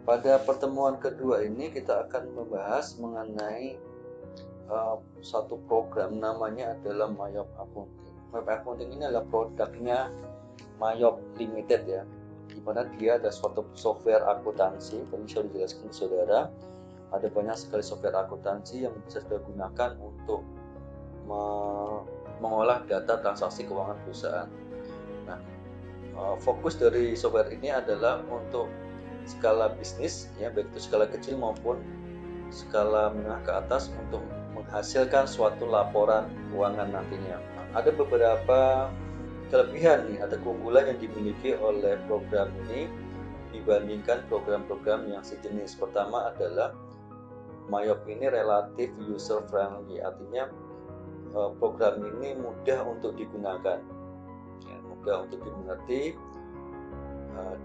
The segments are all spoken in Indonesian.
Pada pertemuan kedua ini kita akan membahas mengenai satu program, namanya adalah Mayop Accounting. Mayop Accounting ini adalah produknya Mayop Limited ya, di mana dia ada suatu software akuntansi. Tadi saya dijelaskan ke saudara, ada banyak sekali software akuntansi yang bisa kita gunakan untuk mengolah data transaksi keuangan perusahaan. Nah, fokus dari software ini adalah untuk skala bisnis ya, baik itu skala kecil maupun skala menengah ke atas, untuk menghasilkan suatu laporan keuangan nantinya. Ada beberapa kelebihan nih, ada keunggulan yang dimiliki oleh program ini dibandingkan program-program yang sejenis. Pertama adalah Mayop ini relatif user friendly, artinya program ini mudah untuk digunakan, ya, mudah untuk dimengerti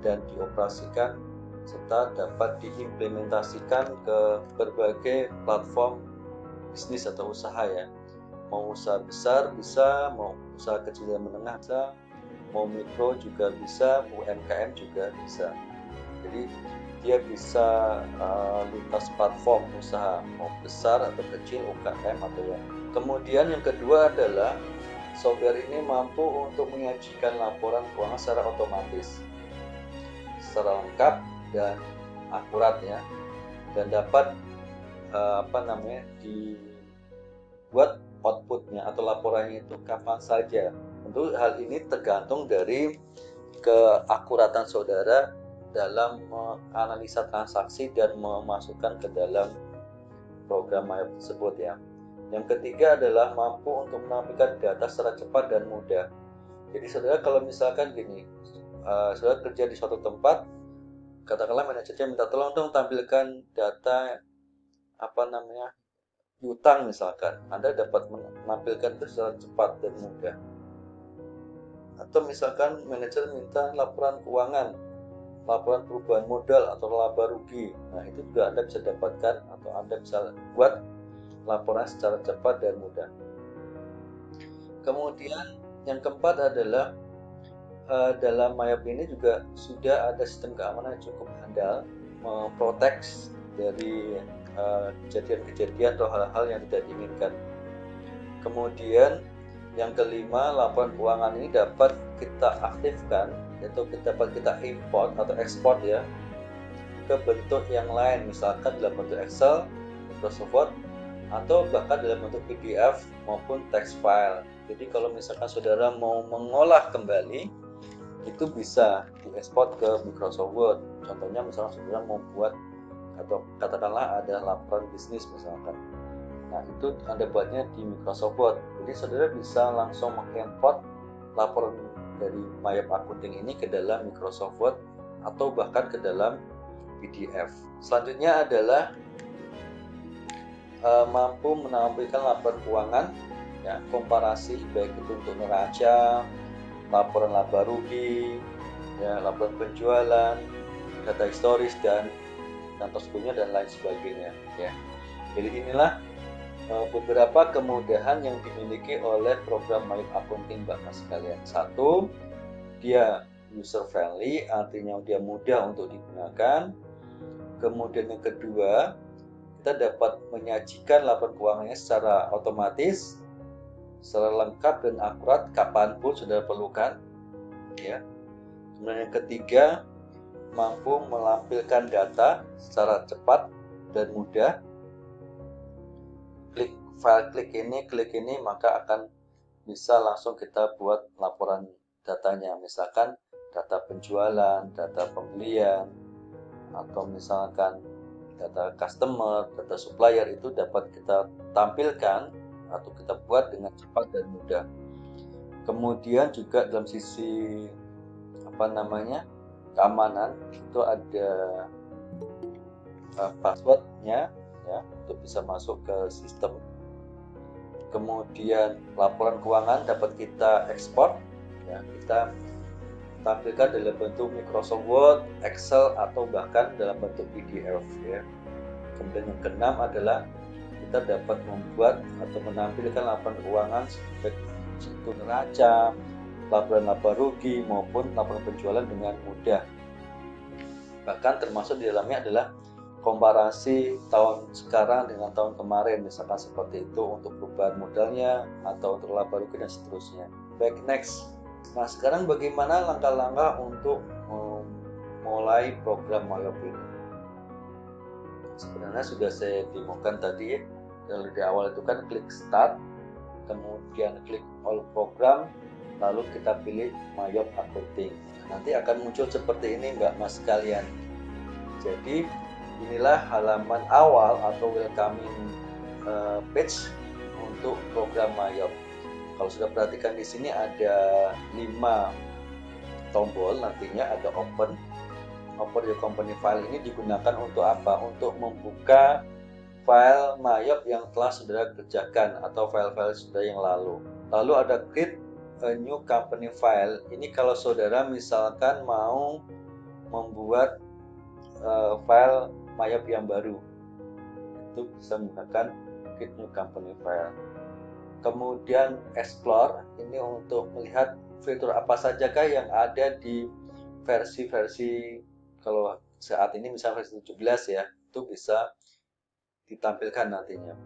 dan dioperasikan, serta dapat diimplementasikan ke berbagai platform bisnis atau usaha ya. Mau usaha besar bisa, mau usaha kecil dan menengah bisa, mau mikro juga bisa, UMKM juga bisa. Jadi dia bisa lintas platform usaha, mau besar atau kecil, UMKM atau ya. Kemudian yang kedua adalah software ini mampu untuk menyajikan laporan keuangan secara otomatis, secara lengkap dan akurat ya, dan dapat dibuat outputnya atau laporannya itu kapan saja. Tentu hal ini tergantung dari keakuratan saudara dalam menganalisa transaksi dan memasukkan ke dalam program Mayop tersebut ya. Yang ketiga adalah mampu untuk menampilkan data secara cepat dan mudah. Jadi saudara kalau misalkan gini, saudara kerja di suatu tempat, katakanlah manajernya minta tolong dong tampilkan data utang misalkan, Anda dapat menampilkan itu secara cepat dan mudah. Atau misalkan manajer minta laporan keuangan, laporan perubahan modal atau laba rugi, nah itu juga Anda bisa dapatkan atau Anda bisa buat laporan secara cepat dan mudah. Kemudian yang keempat adalah dalam Mayop ini juga sudah ada sistem keamanan yang cukup handal, memprotek dari kejadian-kejadian atau hal-hal yang tidak diinginkan. Kemudian yang kelima, laporan keuangan ini dapat kita aktifkan, yaitu dapat kita import atau ekspor ya ke bentuk yang lain, misalkan dalam bentuk Excel, Microsoft Word, atau bahkan dalam bentuk PDF maupun text file. Jadi kalau misalkan saudara mau mengolah kembali, itu bisa diekspor ke Microsoft Word. Contohnya misalkan saudara mau buat atau katakanlah ada laporan bisnis misalkan, nah itu Anda buatnya di Microsoft Word. Jadi saudara bisa langsung mengimport laporan dari Mayop Accounting ini ke dalam Microsoft Word atau bahkan ke dalam PDF. Selanjutnya adalah mampu menampilkan laporan keuangan ya, komparasi baik itu untuk neraca, laporan laba rugi, ya, laporan penjualan, data historis dan tersebutnya dan lain sebagainya ya. Jadi inilah beberapa kemudahan yang dimiliki oleh program Mayop Accounting Bapak sekalian. Satu, dia user friendly, artinya dia mudah untuk digunakan. Kemudian yang kedua, kita dapat menyajikan laporan keuangannya secara otomatis, secara lengkap dan akurat kapanpun saudara perlukan ya. Kemudian yang ketiga, mampu melampirkan data secara cepat dan mudah. Klik file, klik ini, maka akan bisa langsung kita buat laporan datanya, misalkan data penjualan, data pembelian, atau misalkan data customer, data supplier, itu dapat kita tampilkan atau kita buat dengan cepat dan mudah. Kemudian juga dalam sisi keamanan, itu ada passwordnya ya, untuk bisa masuk ke sistem. Kemudian laporan keuangan dapat kita ekspor ya, kita tampilkan dalam bentuk Microsoft Word, Excel, atau bahkan dalam bentuk PDF ya. Kemudian yang keenam adalah kita dapat membuat atau menampilkan laporan keuangan seperti neraca, laporan laba rugi maupun laporan penjualan dengan mudah. Bahkan termasuk di dalamnya adalah komparasi tahun sekarang dengan tahun kemarin, misalkan seperti itu untuk perubahan modalnya atau untuk laba rugi dan seterusnya. Baik, next. Nah, sekarang bagaimana langkah-langkah untuk memulai program Mayop ini? Sebenarnya sudah saya demokan tadi ya. Dari di awal itu kan klik start, kemudian klik all program, lalu kita pilih Mayop Accounting. Nanti akan muncul seperti ini Mbak Mas sekalian. Jadi inilah halaman awal atau welcoming page untuk program Mayop. Kalau sudah perhatikan di sini ada 5 tombol, nantinya ada open your company file. Ini digunakan untuk apa? Untuk membuka file Mayop yang telah saudara kerjakan atau file-file saudara yang lalu. Lalu ada create a new company file. Ini kalau saudara misalkan mau membuat file Mayop yang baru, itu bisa menggunakan create new company file. Kemudian explore, ini untuk melihat fitur apa sajakah yang ada di versi-versi, kalau saat ini misalnya versi 17 ya, itu bisa ditampilkan nantinya.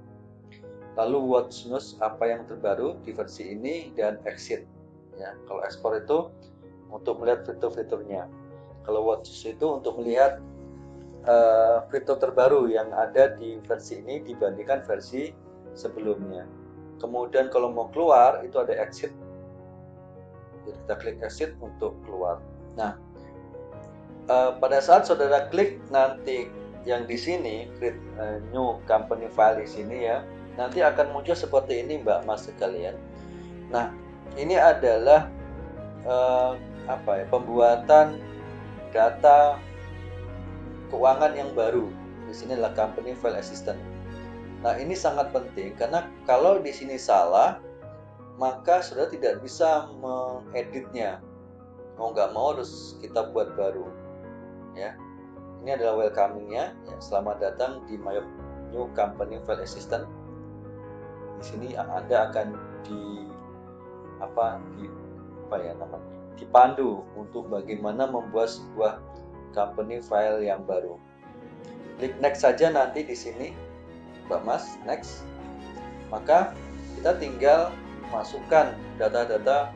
Lalu watch news, apa yang terbaru di versi ini, dan exit ya. Kalau explore itu untuk melihat fitur-fiturnya, kalau watch news itu untuk melihat fitur terbaru yang ada di versi ini dibandingkan versi sebelumnya. Kemudian kalau mau keluar itu ada exit, jadi kita klik exit untuk keluar. Nah, pada saat saudara klik nanti yang di sini create new company file di sini ya, nanti akan muncul seperti ini Mbak Mas sekalian. Nah, ini adalah pembuatan data keuangan yang baru. Di sini adalah company file assistant. Nah, ini sangat penting karena kalau di sini salah, maka saudara tidak bisa mengeditnya. Mau nggak mau harus kita buat baru. Ya, ini adalah welcoming-nya. Ya, selamat datang di Mayop New Company File Assistant. Di sini Anda akan dipandu untuk bagaimana membuat sebuah company file yang baru. Klik next saja nanti di sini, Mbak Mas, next. Maka kita tinggal masukkan data-data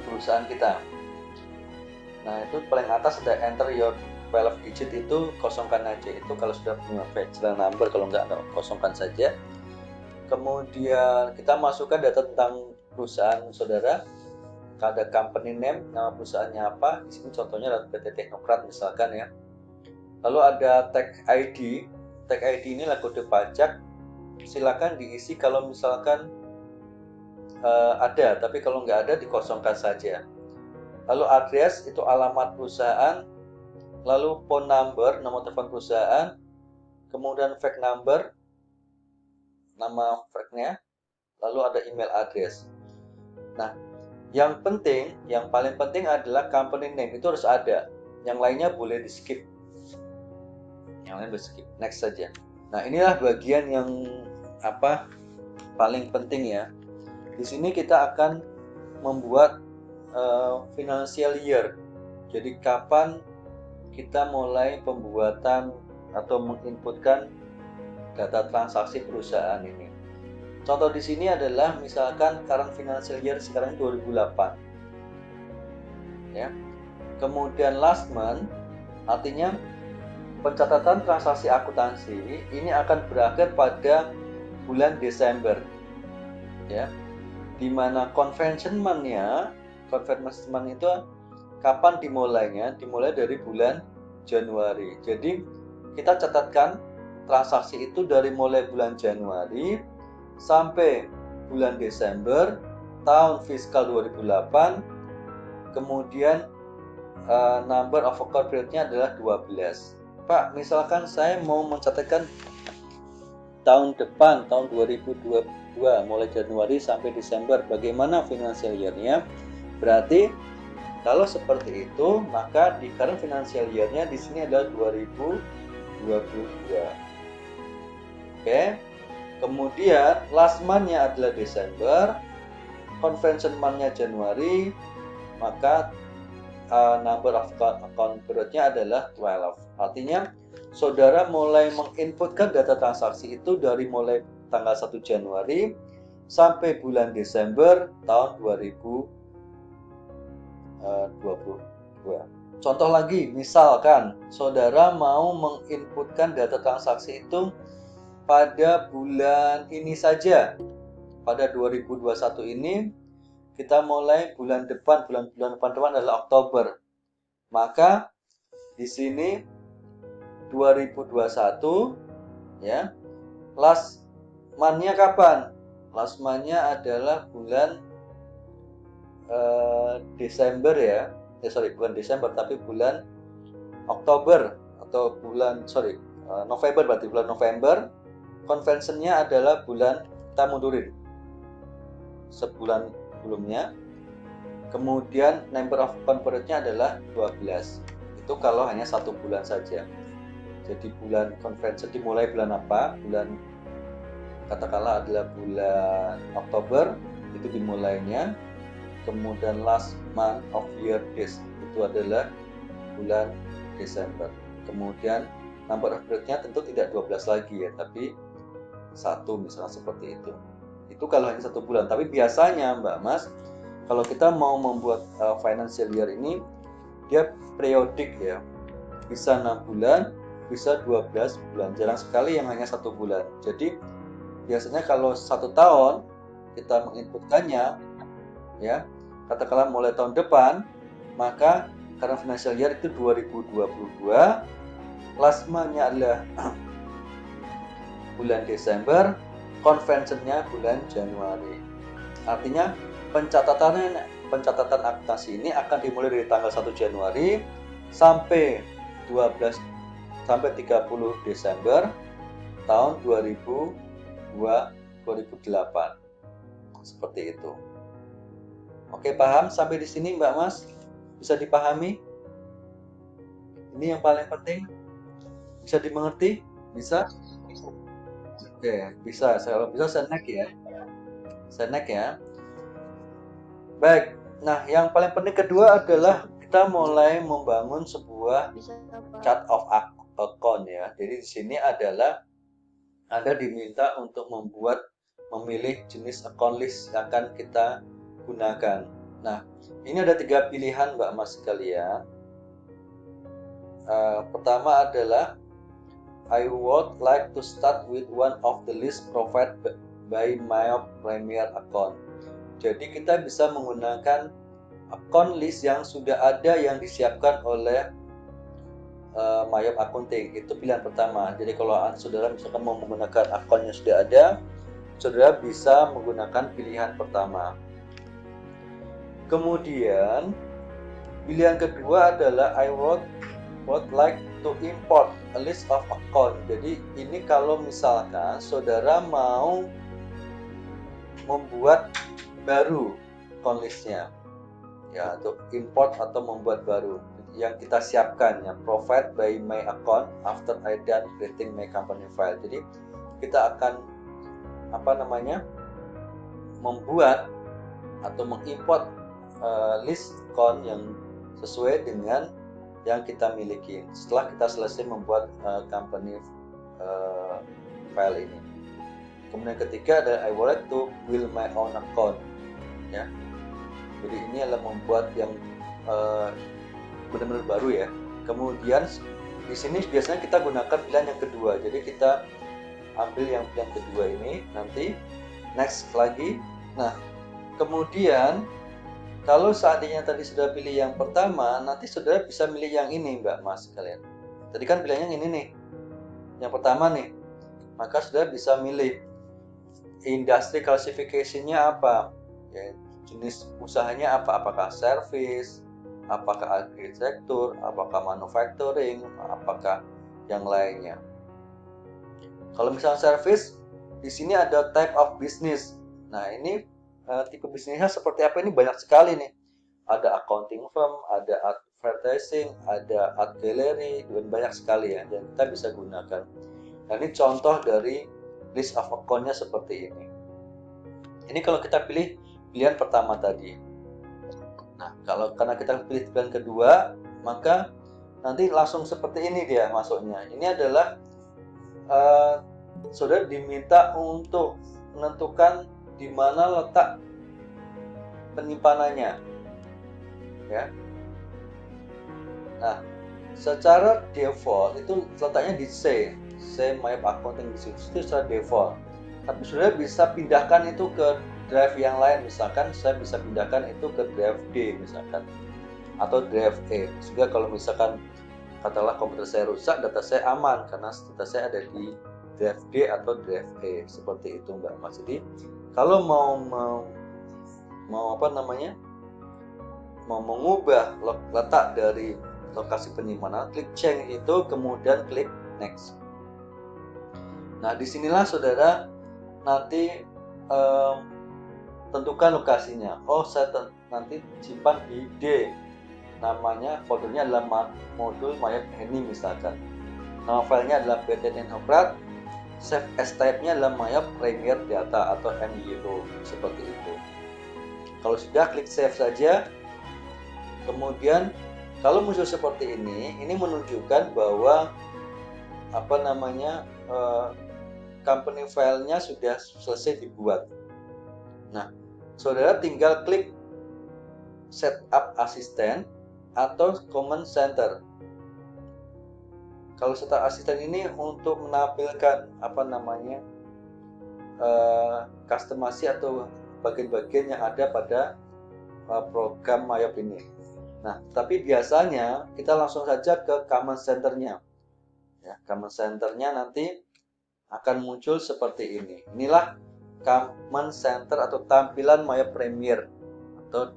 perusahaan kita. Nah, itu paling atas ada enter your 12 digit, itu kosongkan aja. Itu kalau sudah punya bachelor number, kalau enggak kosongkan saja. Kemudian kita masukkan data tentang perusahaan saudara. Ada company name, nama perusahaannya apa. Di sini contohnya adalah PT Teknokrat misalkan ya. Lalu ada tag ID. Tag ID ini adalah kode pajak. Silakan diisi kalau misalkan ada, tapi kalau nggak ada dikosongkan saja. Lalu address itu alamat perusahaan. Lalu phone number, nomor telepon perusahaan. Kemudian fax number, nama faxnya. Lalu ada email address. Nah, yang paling penting adalah company name, itu harus ada. Yang lainnya boleh di skip. Next saja. Nah, inilah bagian yang paling penting ya. Di sini kita akan membuat financial year. Jadi kapan kita mulai pembuatan atau menginputkan data transaksi perusahaan ini. Contoh di sini adalah misalkan current financial year sekarang 2008. Ya. Kemudian last month artinya pencatatan transaksi akuntansi ini akan berakhir pada bulan Desember. Ya. Di mana convention month itu kapan dimulainya? Dimulai dari bulan Januari. Jadi kita catatkan transaksi itu dari mulai bulan Januari sampai bulan Desember tahun fiskal 2008. Kemudian number of record period-nya adalah 12. Pak, misalkan saya mau mencatatkan tahun depan, tahun 2022 mulai Januari sampai Desember, bagaimana financial year-nya? Berarti kalau seperti itu, maka di current financial year-nya di sini adalah 2022. Oke. Kemudian last month-nya adalah Desember, convention month-nya Januari, maka number of account periodnya adalah 12. Artinya saudara mulai menginputkan data transaksi itu dari mulai tanggal 1 Januari sampai bulan Desember tahun 2022. Contoh lagi, misalkan saudara mau menginputkan data transaksi itu pada bulan ini saja, pada 2021 ini kita mulai bulan depan adalah Oktober. Maka di sini 2021 ya. Last month-nya kapan? Last month-nya adalah bulan Desember ya. Bukan Desember tapi bulan Oktober atau November, berarti bulan November. Convention-nya adalah bulan, kita mundurin sebulan sebelumnya. Kemudian number of account period-nya adalah 12. Itu kalau hanya 1 bulan saja. Jadi bulan convention dimulai bulan apa? Bulan, katakanlah adalah bulan Oktober, itu dimulainya. Kemudian last month of year days itu adalah bulan Desember. Kemudian number of period-nya tentu tidak 12 lagi ya, tapi 1 misalnya seperti itu. Itu kalau hanya 1 bulan. Tapi biasanya Mbak Mas, kalau kita mau membuat financial year ini, dia periodik ya. Bisa 6 bulan, bisa 12 bulan. Jarang sekali yang hanya 1 bulan. Jadi biasanya kalau 1 tahun kita menginputkannya ya, katakanlah mulai tahun depan, maka karena financial year itu 2022, last month-nya adalah bulan Desember, convention-nya bulan Januari. Artinya pencatatan akuntansi ini akan dimulai dari tanggal 1 Januari sampai 30 Desember tahun 2008. Seperti itu. Oke, paham sampai di sini Mbak Mas? Bisa dipahami? Ini yang paling penting. Bisa dimengerti? Bisa? Oke, bisa. Kalau bisa saya next ya. Saya next ya. Baik. Nah, yang paling penting kedua adalah kita mulai membangun sebuah chart of account ya. Jadi di sini adalah Anda diminta untuk memilih jenis account list yang akan kita gunakan. Nah, ini ada 3 pilihan Mbak Mas sekalian. Pertama adalah I would like to start with one of the list provided by my Premier account. Jadi kita bisa menggunakan account list yang sudah ada yang disiapkan oleh Mayop Accounting. Itu pilihan pertama. Jadi kalau saudara misalkan mau menggunakan akun yang sudah ada, saudara bisa menggunakan pilihan pertama. Kemudian pilihan kedua adalah I would like to import a list of account. Jadi ini kalau misalkan saudara mau membuat baru account listnya ya, untuk import atau membuat baru yang kita siapkan ya, provide by my account after I done creating my company file. Jadi kita akan membuat atau mengimport list account yang sesuai dengan yang kita miliki setelah kita selesai membuat company file ini. Kemudian ketiga adalah I would like to build my own account ya. Jadi ini adalah membuat yang benar-benar baru ya. Kemudian di sini biasanya kita gunakan pilihan yang kedua. Jadi kita ambil yang pilihan kedua ini, nanti next lagi. Nah, kemudian kalau seandainya tadi sudah pilih yang pertama, nanti saudara bisa milih yang ini Mbak Mas kalian. Tadi kan pilihannya ini nih, yang pertama nih. Maka saudara bisa milih industri classification-nya apa, ya, jenis usahanya apa, apakah service, apakah arsitektur, apakah manufacturing, apakah yang lainnya. Kalau misalnya service, di sini ada type of business. Nah, ini tipe bisnisnya seperti apa, ini banyak sekali nih. Ada accounting firm, ada advertising, ada art gallery, dan banyak sekali ya yang kita bisa gunakan. Nah, ini contoh dari list of account-nya seperti ini. Ini kalau kita pilih pilihan pertama tadi. Nah, Kalau karena kita pilih pilihan kedua, maka nanti langsung seperti ini dia masuknya. Ini adalah saudara diminta untuk menentukan di mana letak penyimpanannya, ya. Nah, secara default itu letaknya di C Microsoft Accounting itu secara default. Tapi saudara bisa pindahkan itu ke drive yang lain, misalkan saya bisa pindahkan itu ke drive D misalkan, atau drive E. Sehingga kalau misalkan katakanlah komputer saya rusak, data saya aman karena data saya ada di drive D atau drive E, seperti itu Mbak Mas. Jadi kalau mau mengubah letak dari lokasi penyimpanan, klik change itu, kemudian klik next. Nah, disinilah saudara nanti tentukan lokasinya. Oh, saya nanti simpan di D, namanya foldernya adalah modul Mayop ini misalkan. Nama filenya adalah btn oprat, save as type-nya adalah Mayop Premier Data atau MYO, seperti itu. Kalau sudah, klik save saja. Kemudian kalau muncul seperti ini menunjukkan bahwa company filenya sudah selesai dibuat. Nah, saudara tinggal klik setup asisten atau command center. Kalau setup asisten ini untuk menampilkan customasi atau bagian-bagian yang ada pada program Mayop ini. Nah, tapi biasanya kita langsung saja ke command centernya. Ya, command centernya nanti akan muncul seperti ini. Inilah command center atau tampilan Mayop Premier atau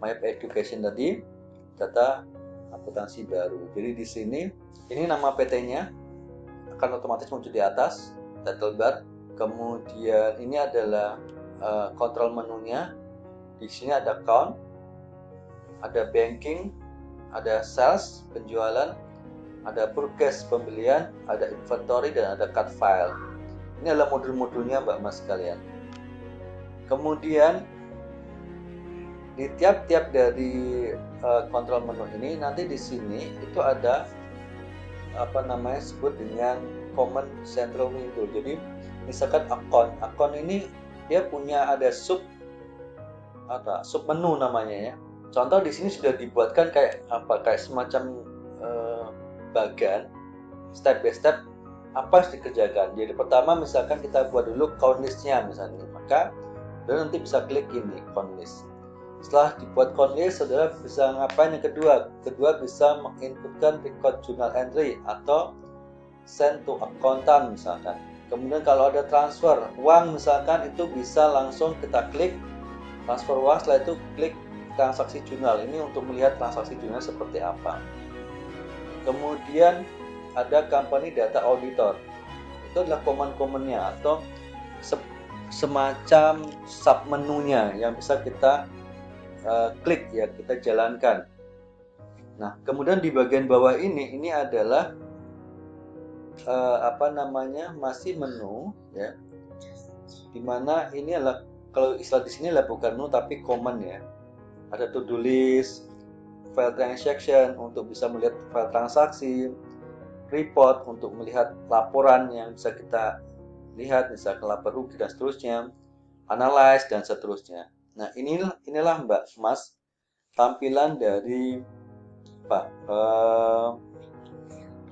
Mayop Education tadi, data akuntansi baru. Jadi di sini ini nama PT-nya akan otomatis muncul di atas title bar. Kemudian ini adalah kontrol menunya. Di sini ada account, ada banking, ada sales penjualan, ada purchase pembelian, ada inventory, dan ada cut file. Ini adalah modul-modulnya Mbak Mas sekalian. Kemudian di tiap-tiap dari kontrol menu ini nanti di sini itu ada disebut dengan command central window. Jadi misalkan account ini dia punya ada sub menu namanya ya. Contoh di sini sudah dibuatkan kayak semacam bagan step by step apa harus dikerjakan. Jadi pertama misalkan kita buat dulu count list-nya misalnya, maka saudara nanti bisa klik ini count list. Setelah dibuat count list, saudara bisa ngapain yang kedua? Kedua bisa menginputkan record journal entry atau send to accountant misalkan. Kemudian kalau ada transfer uang misalkan, itu bisa langsung kita klik transfer uang, setelah itu klik transaksi jurnal. Ini untuk melihat transaksi jurnal seperti apa. Kemudian ada company data auditor. Itu adalah command-commandnya atau semacam submenunya yang bisa kita klik ya, kita jalankan. Nah, kemudian di bagian bawah ini adalah masih menu ya. Dimana ini adalah, kalau istilah di sini adalah bukan menu tapi command ya. Ada to do list, file transaction untuk bisa melihat file transaksi, report untuk melihat laporan yang bisa kita lihat, misalkan lapor rugi dan seterusnya, analyze dan seterusnya. Nah, inilah Mbak Mas tampilan dari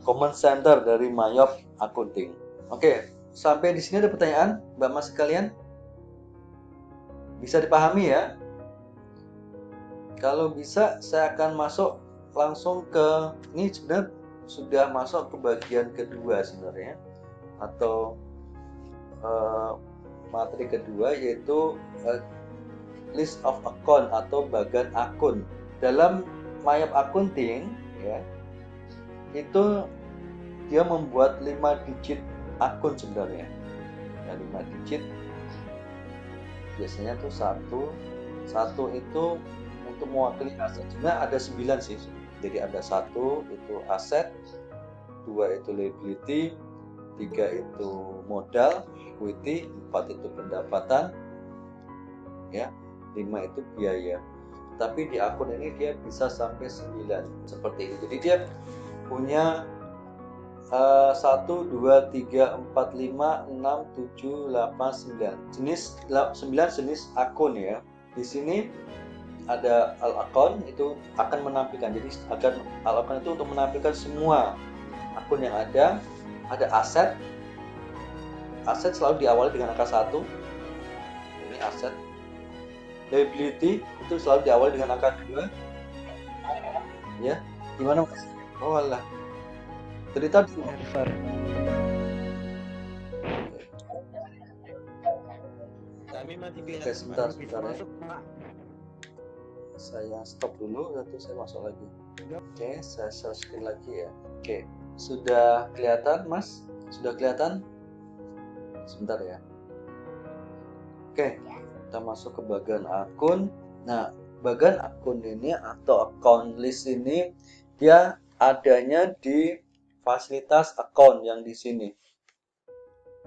command center dari Mayop Accounting. Oke, sampai di sini ada pertanyaan Mbak Mas sekalian? Bisa dipahami ya? Kalau bisa saya akan masuk langsung ke ini, sebenarnya sudah masuk ke bagian kedua sebenarnya, atau materi kedua, yaitu list of account atau bagan akun. Dalam Mayop Accounting ya, itu dia membuat 5 digit akun sebenarnya. Ya, 5 digit. Biasanya tuh satu itu untuk mewakili aset. Sebenarnya ada 9 sih. Jadi ada 1 itu aset, 2 itu liability, 3 itu modal, equity, 4 itu pendapatan, ya, 5 itu biaya. tapi di akun ini dia bisa sampai 9 seperti ini. Jadi dia punya 1, 2, 3, 4, 5, 6, 7, 8, 9 jenis akun ya. Di sini ada al account itu akan menampilkan, jadi al account itu untuk menampilkan semua akun yang ada aset selalu diawali dengan angka 1, ini aset. Liability itu selalu diawali dengan angka 2 ya. Gimana Mas? Oh alah, cerita dulu. Kami mati Oke, sebentar ya. Saya stop dulu, lalu saya masuk lagi. Oke, saya share screen lagi ya. Oke, sudah kelihatan Mas? Sudah kelihatan? Sebentar ya. Oke, kita masuk ke bagian akun. Nah, bagian akun ini atau account list ini dia adanya di fasilitas account yang di sini.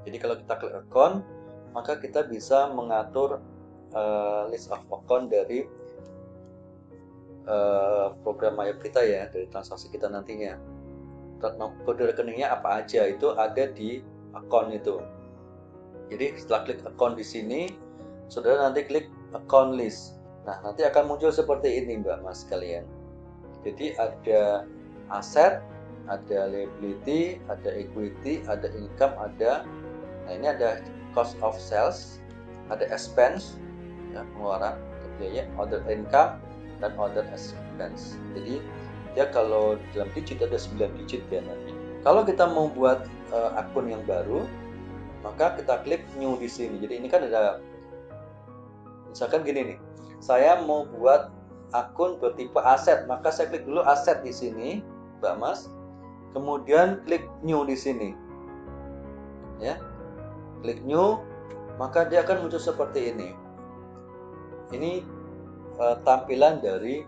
Jadi kalau kita klik account, maka kita bisa mengatur list of account dari program Mayap kita ya, dari transaksi kita nantinya. Kode rekeningnya apa aja itu ada di account itu. Jadi setelah klik account di sini, saudara nanti klik account list. Nah, nanti akan muncul seperti ini Mbak Mas kalian. Jadi ada aset, ada liability, ada equity, ada income, nah ini ada cost of sales, ada expense ya, pengeluaran, biaya, other income, dan other expense. Jadi dia kalau dalam digit ada 9 digit ya nanti. Kalau kita mau buat akun yang baru, maka kita klik new di sini. Jadi ini kan ada, misalkan gini nih, saya mau buat akun bertipe aset, maka saya klik dulu aset di sini, Mbak Mas. Kemudian klik new di sini. Ya. Klik new, maka dia akan muncul seperti ini. Ini tampilan dari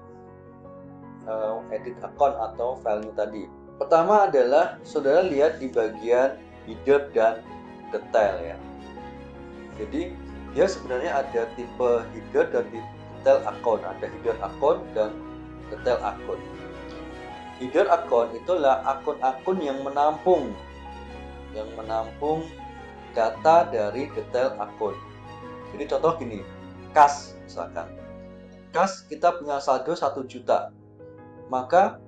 edit account atau filenya tadi. Pertama adalah saudara lihat di bagian header dan detail ya. Jadi dia sebenarnya ada tipe header dan detail account, ada header account dan detail account. Header account itulah akun-akun yang menampung data dari detail akun. Jadi contoh gini, kas misalkan. Kas kita punya saldo 1 juta. Maka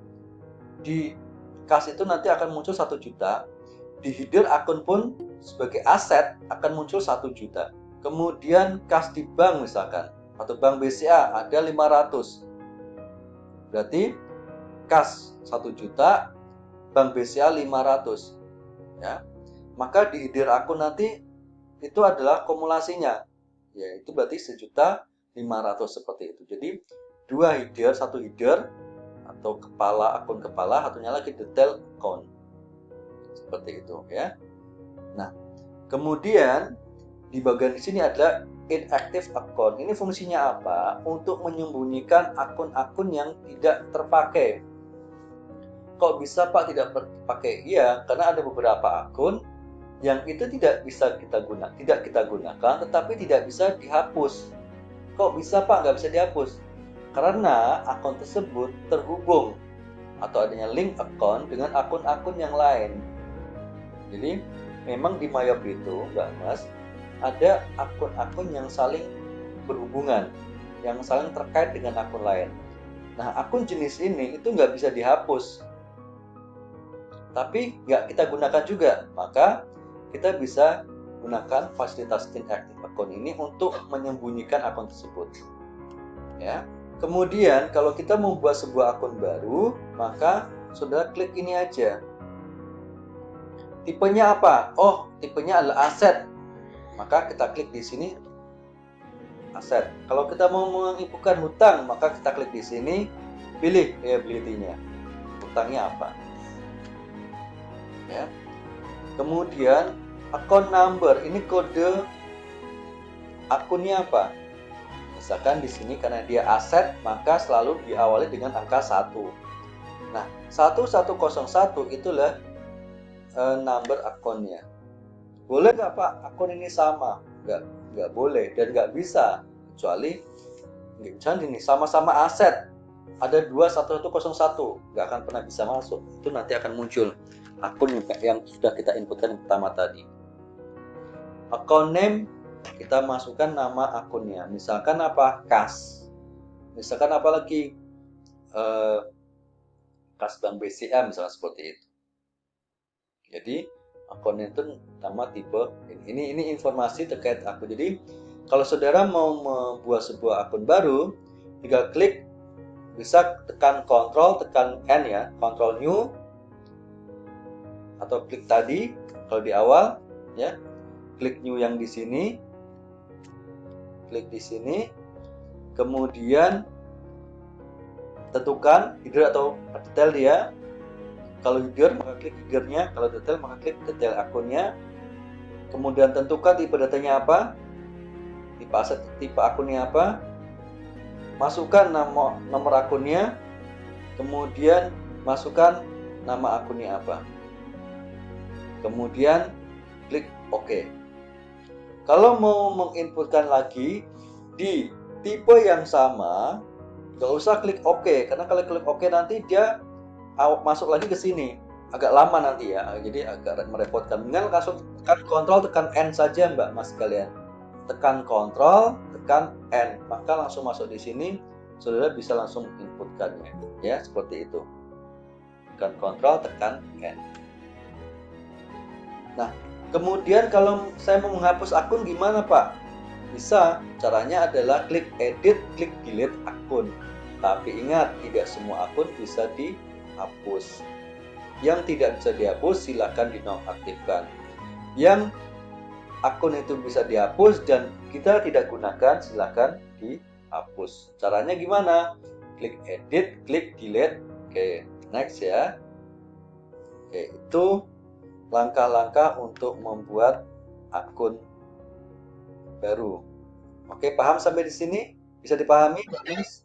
di kas itu nanti akan muncul 1 juta. Di header akun pun sebagai aset akan muncul 1 juta. Kemudian kas di bank misalkan, atau bank BCA ada 500. Berarti kas 1 juta, bank BCA 500. Ya. Maka di header akun nanti itu adalah kumulasinya, yaitu berarti 1.500.000 seperti itu. Jadi dua header, satu header atau kepala akun kepala, satunya lagi detail account seperti itu ya. Nah, kemudian di bagian di sini adalah inactive account. Ini fungsinya apa? Untuk menyembunyikan akun-akun yang tidak terpakai. Kok bisa Pak tidak terpakai? Iya, karena ada beberapa akun yang itu tidak kita gunakan, tetapi tidak bisa dihapus. Kok bisa Pak nggak bisa dihapus? Karena akun tersebut terhubung atau adanya link account dengan akun-akun yang lain. Jadi memang di Mayap itu, Mbak Mas, ada akun-akun yang saling berhubungan, yang saling terkait dengan akun lain. Nah, akun jenis ini itu nggak bisa dihapus, tapi nggak kita gunakan juga. Maka kita bisa gunakan fasilitas inactive account ini untuk menyembunyikan akun tersebut. Ya. Kemudian kalau kita membuat sebuah akun baru, maka saudara klik ini aja. Tipenya apa? Oh, tipenya adalah aset. Maka kita klik di sini aset. Kalau kita mau menginfokan hutang, maka kita klik di sini, pilih liability-nya. Hutangnya apa? Ya. Kemudian account number, ini kode akunnya apa? Misalkan di sini karena dia aset, maka selalu diawali dengan angka 1. Nah, 1101 itulah number akunnya. Boleh nggak Pak akun ini sama? Nggak boleh dan nggak bisa, kecuali Misalnya ini sama-sama aset, ada 21101, nggak akan pernah bisa masuk. Itu nanti akan muncul akun yang sudah kita inputkan yang pertama tadi. Account name, kita masukkan nama akunnya. Misalkan apa? Kas. Misalkan apa lagi? Kas Bank BCA misalnya seperti itu. Jadi akun itu nama tipe ini informasi terkait akun. Jadi kalau saudara mau membuat sebuah akun baru, tinggal klik, bisa tekan Ctrl, tekan N ya, Ctrl New, atau klik tadi kalau di awal ya, klik New yang di sini, klik di sini, kemudian tentukan header atau detail dia. Kalau header maka klik headernya, kalau detail maka klik detail akunnya. Kemudian tentukan tipe datanya apa, tipe aset, tipe akunnya apa, masukkan nomor akunnya, kemudian masukkan nama akunnya apa, kemudian klik OK. Kalau mau menginputkan lagi di tipe yang sama, nggak usah klik OK, karena kalau klik OK nanti dia masuk lagi ke sini, agak lama nanti ya, jadi agak merepotkan. Mendingan langsung tekan Ctrl, tekan N saja Mbak Mas kalian. Tekan Ctrl, tekan N, maka langsung masuk di sini. Saudara bisa langsung inputkannya, ya seperti itu. Tekan Ctrl, tekan N. Nah, kemudian kalau saya mau menghapus akun gimana Pak? Bisa, caranya adalah klik Edit, klik Delete akun. Tapi ingat, tidak semua akun bisa dihapus. Yang tidak bisa dihapus silahkan dinonaktifkan. Yang akun itu bisa dihapus dan kita tidak gunakan silahkan dihapus. Caranya gimana? Klik Edit, klik Delete. Oke, next ya. Oke, itu langkah-langkah untuk membuat akun baru. Oke, paham sampai di sini? Bisa dipahami, Mas?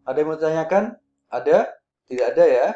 Ada yang mau ditanyakan? Ada? Tidak ada ya?